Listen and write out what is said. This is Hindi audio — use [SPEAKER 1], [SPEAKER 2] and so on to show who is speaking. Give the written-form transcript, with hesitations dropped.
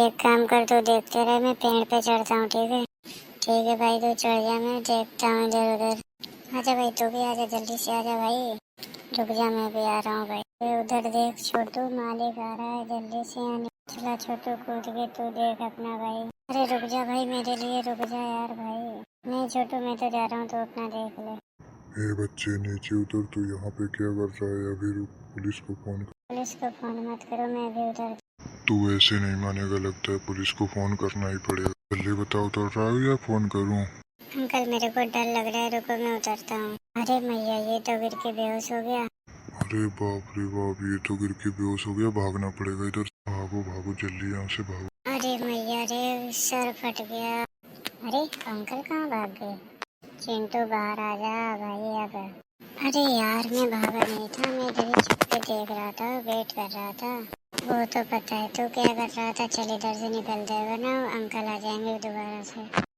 [SPEAKER 1] एक काम कर, तू देखते रहे, मैं पेड़ पे चढ़ता हूँ। ठीक है भाई, तू चढ़ जा, मैं देखता हूँ इधर उधर। आजा भाई, तू भी आजा, जल्दी से आजा भाई। रुक जा, मैं भी आ रहा हूँ भाई। उधर देख छोटू, मालिक आ रहा है, जल्दी से आने। चला छोटू, कूद के तू देख अपना भाई। अरे रुक जा भाई, मेरे लिए रुक जा यार भाई। नहीं छोटू, मैं तो जा रहा हूँ, तो अपना देख ले।
[SPEAKER 2] ए बच्चे, नीचे उतर। तू यहाँ पे क्या कर रहा है? अभी रुक, पुलिस को फोन कर।
[SPEAKER 1] पुलिस को फोन मत करो, मैं भी उधर।
[SPEAKER 2] तू ऐसे नहीं मानेगा, लगता है पुलिस को फोन करना ही पड़ेगा। जल्दी बता, उतर रहा है या फोन करूँ?
[SPEAKER 1] अंकल मेरे को डर लग रहा है, रुको मैं उतरता हूँ। अरे मैया, ये तो गिर के बेहोश हो गया।
[SPEAKER 2] अरे बाप रे बाप, ये तो गिर के बेहोश हो गया। भागना पड़ेगा इधर। भागो भागो, जल्दी यहाँ से भागो।
[SPEAKER 1] अरे मैया रे, सर फट गया। अरे अंकल कहाँ भाग गए? चिंटू बाहर आ जा भाई अब। अरे यार, मैं भागा नहीं था, मैं इधर ही छुप के देख रहा था, वेट कर रहा था। वो तो पता है, तू क्या कर रहा था। चल इधर से निकल दे, वरना अंकल आ जाएंगे दोबारा से।